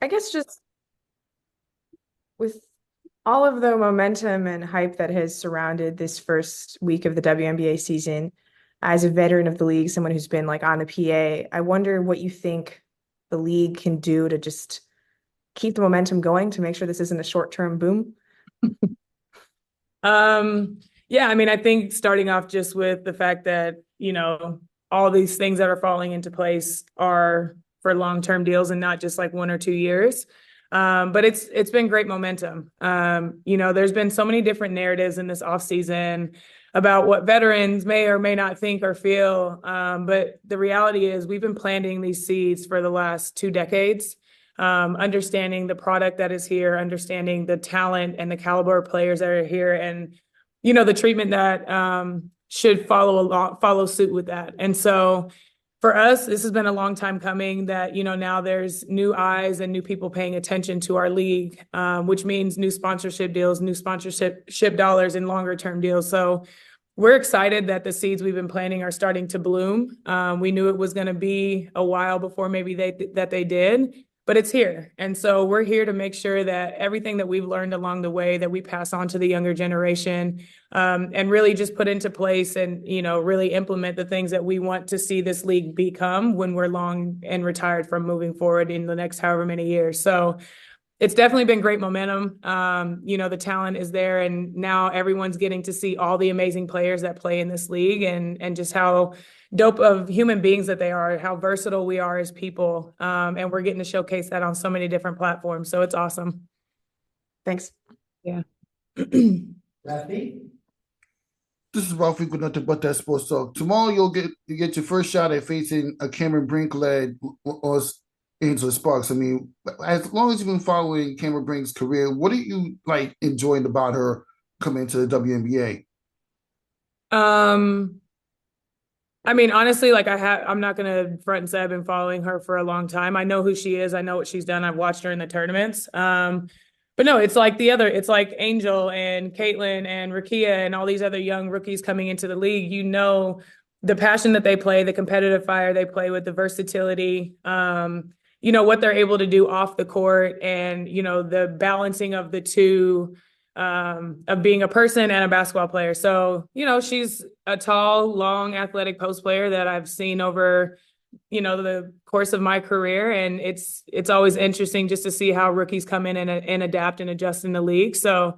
I guess just with all of the momentum and hype that has surrounded this first week of the WNBA season, as a veteran of the league, someone who's been like on the PA, I wonder what you think the league can do to just keep the momentum going to make sure this isn't a short-term boom. Yeah, I mean, I think starting off just with the fact that, all these things that are falling into place are for long-term deals and not just like 1 or 2 years. But it's been great momentum. There's been so many different narratives in this offseason about what veterans may or may not think or feel. But the reality is we've been planting these seeds for the last 2 decades, understanding the product that is here, understanding the talent and the caliber of players that are here, and the treatment that should follow suit with that. And so for us, this has been a long time coming that, now there's new eyes and new people paying attention to our league, which means new sponsorship deals, new sponsorship dollars, and longer term deals. So we're excited that the seeds we've been planting are starting to bloom. We knew it was going to be a while before maybe they did, but it's here. And so we're here to make sure that everything that we've learned along the way that we pass on to the younger generation, and really just put into place and, really implement the things that we want to see this league become when we're long and retired from moving forward in the next however many years. So it's definitely been great momentum. The talent is there, and now everyone's getting to see all the amazing players that play in this league, and just how dope of human beings that they are, how versatile we are as people. And we're getting to showcase that on so many different platforms. So it's awesome. Thanks. Yeah. Lefty? This is Ralphie with nothing but that sports talk. Tomorrow you get your first shot at facing a Cameron Brink led Angela Sparks. I mean, as long as you've been following Cameron Brink's career, what are you like enjoying about her coming to the WNBA? I mean, honestly, like I'm not gonna front and say I've been following her for a long time. I know who she is. I know what she's done. I've watched her in the tournaments. But no, it's like it's like Angel and Caitlin and Rakia and all these other young rookies coming into the league. The passion that they play, the competitive fire they play with, the versatility, what they're able to do off the court, and, the balancing of the two, of being a person and a basketball player. So, she's a tall, long, athletic post player that I've seen over, the course of my career. And it's always interesting just to see how rookies come in and adapt and adjust in the league. So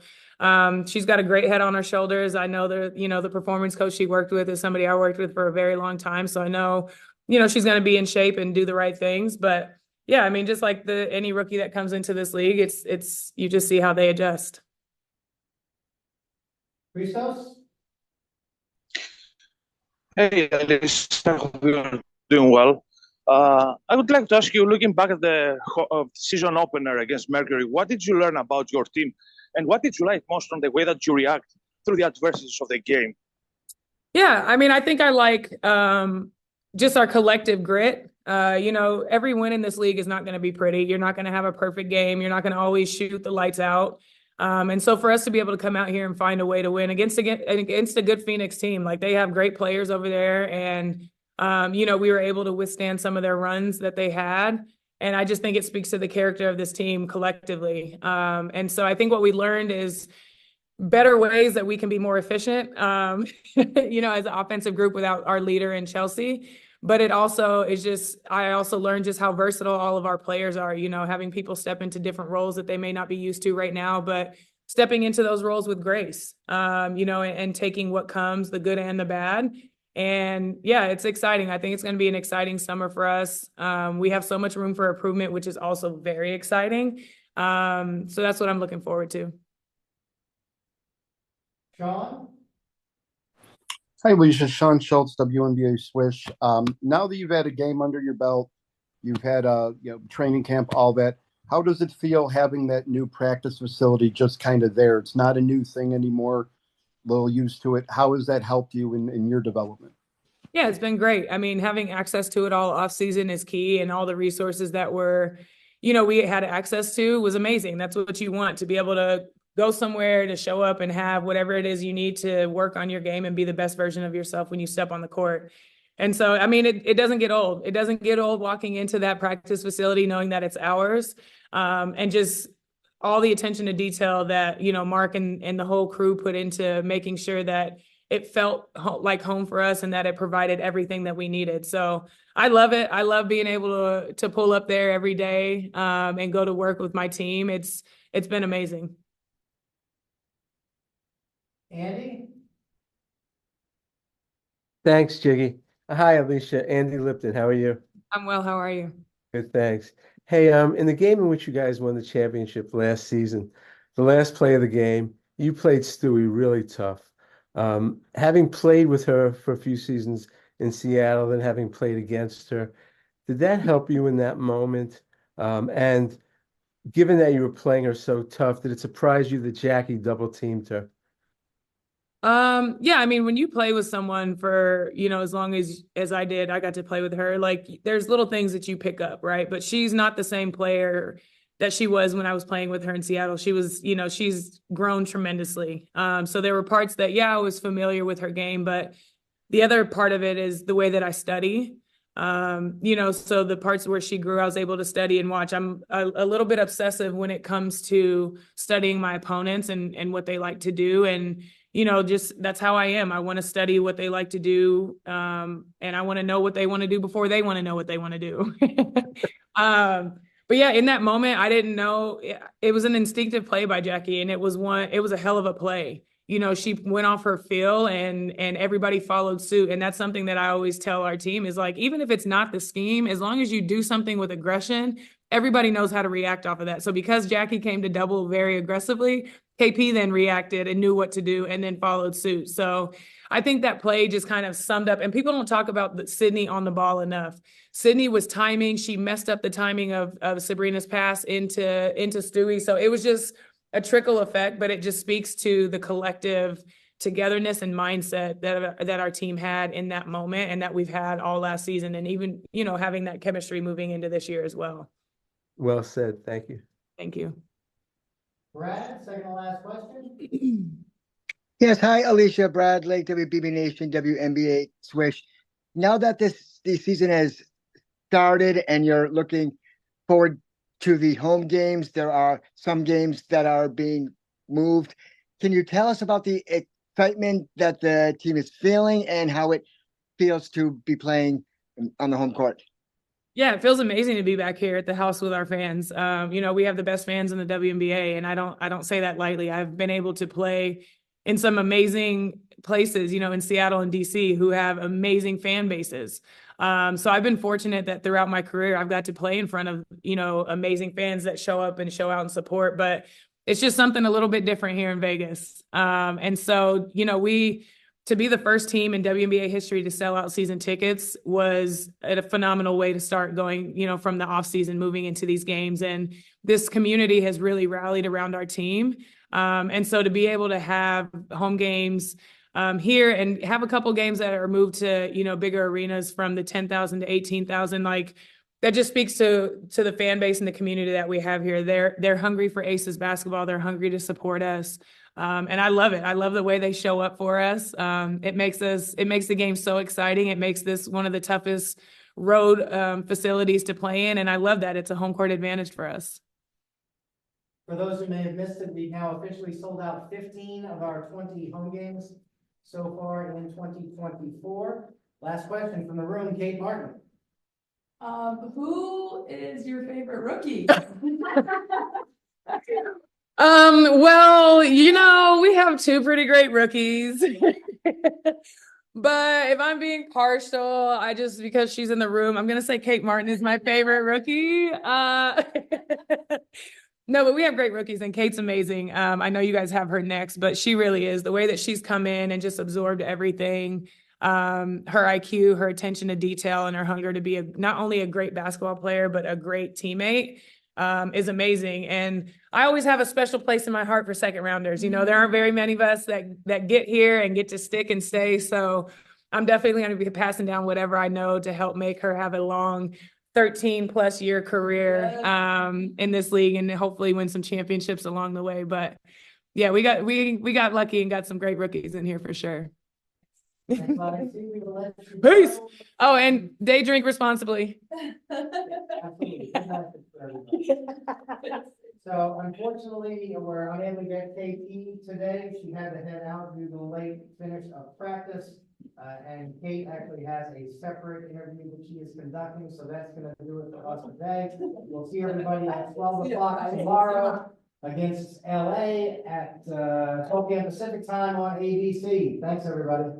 she's got a great head on her shoulders. I know the performance coach she worked with is somebody I worked with for a very long time. So I know, she's going to be in shape and do the right things. But yeah, I mean, just like any rookie that comes into this league, it's you just see how they adjust. Reese? Hey, Alysha, hope you're doing well. I would like to ask you, looking back at the season opener against Mercury, what did you learn about your team? And what did you like most from the way that you react through the adversities of the game? Yeah, I mean, I think I like just our collective grit. Every win in this league is not going to be pretty. You're not going to have a perfect game. You're not going to always shoot the lights out. And so for us to be able to come out here and find a way to win against a good Phoenix team, like they have great players over there. And, we were able to withstand some of their runs that they had. And I just think it speaks to the character of this team collectively. And so I think what we learned is better ways that we can be more efficient, as an offensive group without our leader in Chelsea. But it also is I also learned just how versatile all of our players are, having people step into different roles that they may not be used to right now, but stepping into those roles with grace, and taking what comes, the good and the bad. And yeah, it's exciting. I think it's going to be an exciting summer for us. We have so much room for improvement, which is also very exciting. So that's what I'm looking forward to. Sean? Hi, Alicia. Sean Schultz, WNBA Swish. Now that you've had a game under your belt, you've had a training camp, all that. How does it feel having that new practice facility just kind of there? It's not a new thing anymore. A little used to it. How has that helped you in your development? Yeah, it's been great. I mean, having access to it all off season is key, and all the resources that we had access to was amazing. That's what you want, to be able to go somewhere, to show up and have whatever it is you need to work on your game and be the best version of yourself when you step on the court. And so, I mean, it doesn't get old. It doesn't get old walking into that practice facility, knowing that it's ours, and just all the attention to detail that, you know, Mark and the whole crew put into making sure that it felt like home for us and that it provided everything that we needed. So I love it. I love being able to pull up there every day, and go to work with my team. It's been amazing. Andy? Thanks, Jiggy. Hi, Alysha. Andy Lipton. How are you? I'm well. How are you? Good, thanks. Hey, in the game in which you guys won the championship last season, the last play of the game, you played Stewie really tough. Having played with her for a few seasons in Seattle, then having played against her, did that help you in that moment? And given that you were playing her so tough, did it surprise you that Jackie double teamed her? Yeah, I mean, when you play with someone for, you know, as long as I did, I got to play with her, like there's little things that you pick up, right? But she's not the same player that she was when I was playing with her in Seattle. She was, you know, she's grown tremendously. So there were parts that, yeah, I was familiar with her game, but the other part of it is the way that I study. You know, so the parts where she grew, I was able to study and watch. I'm a little bit obsessive when it comes to studying my opponents and what they like to do. And, you know, just that's how I am. I want to study what they like to do. And I want to know what they want to do before they want to know what they want to do. But yeah, in that moment, I didn't know. It was an instinctive play by Jackie, and it was a hell of a play. You know, she went off her feel and everybody followed suit. And that's something that I always tell our team is like, even if it's not the scheme, as long as you do something with aggression, everybody knows how to react off of that. So because Jackie came to double very aggressively, KP then reacted and knew what to do and then followed suit. So I think that play just kind of summed up, and people don't talk about Sydney on the ball enough. Sydney was timing. She messed up the timing of Sabrina's pass into Stewie. So it was just a trickle effect, but it just speaks to the collective togetherness and mindset that our team had in that moment and that we've had all last season, and even, you know, having that chemistry moving into this year as well. Well said. Thank you. Thank you. Brad, second to last question. Yes, hi, Alysha, Brad, Lake, WBB Nation, WNBA Swish. Now that the season has started and you're looking forward to the home games, there are some games that are being moved. Can you tell us about the excitement that the team is feeling and how it feels to be playing on the home court? Yeah, it feels amazing to be back here at the house with our fans. You know, we have the best fans in the WNBA, and I don't say that lightly. I've been able to play in some amazing places, you know, in Seattle and DC, who have amazing fan bases. So I've been fortunate that throughout my career, I've got to play in front of, you know, amazing fans that show up and show out and support, but it's just something a little bit different here in Vegas. And so, you know, to be the first team in WNBA history to sell out season tickets was a phenomenal way to start going, you know, from the off season, moving into these games. And this community has really rallied around our team. And so to be able to have home games here and have a couple games that are moved to, you know, bigger arenas from the 10,000 to 18,000, like that just speaks to the fan base and the community that we have here. They're hungry for Aces basketball. They're hungry to support us. And I love it. I love the way they show up for us. It makes the game so exciting. It makes this one of the toughest road facilities to play in. And I love that it's a home court advantage for us. For those who may have missed it, we've now officially sold out 15 of our 20 home games so far in 2024. Last question from the room, Kate Martin. Who is your favorite rookie? Well, you know, we have two pretty great rookies. But if I'm being partial, because she's in the room, I'm going to say Kate Martin is my favorite rookie. No, but we have great rookies, and Kate's amazing. I know you guys have her next, but she really is. The way that she's come in and just absorbed everything, her IQ, her attention to detail, and her hunger to be not only a great basketball player, but a great teammate, is amazing. And I always have a special place in my heart for second rounders. You know, there aren't very many of us that get here and get to stick and stay. So I'm definitely going to be passing down whatever I know to help make her have a long 13+ year career in this league, and hopefully win some championships along the way. But yeah, we got lucky and got some great rookies in here for sure. Thanks a lot. I see we will let you Peace. go. Oh, and day drink responsibly. Absolutely. Good night for everybody. So unfortunately, we're unable to get KT today. She had to head out due to the late finish of practice. And Kate actually has a separate interview that she is conducting, so that's gonna do it for us today. We'll see everybody at 12 o'clock tomorrow against LA at 12 p.m. Pacific time on ABC. Thanks, everybody.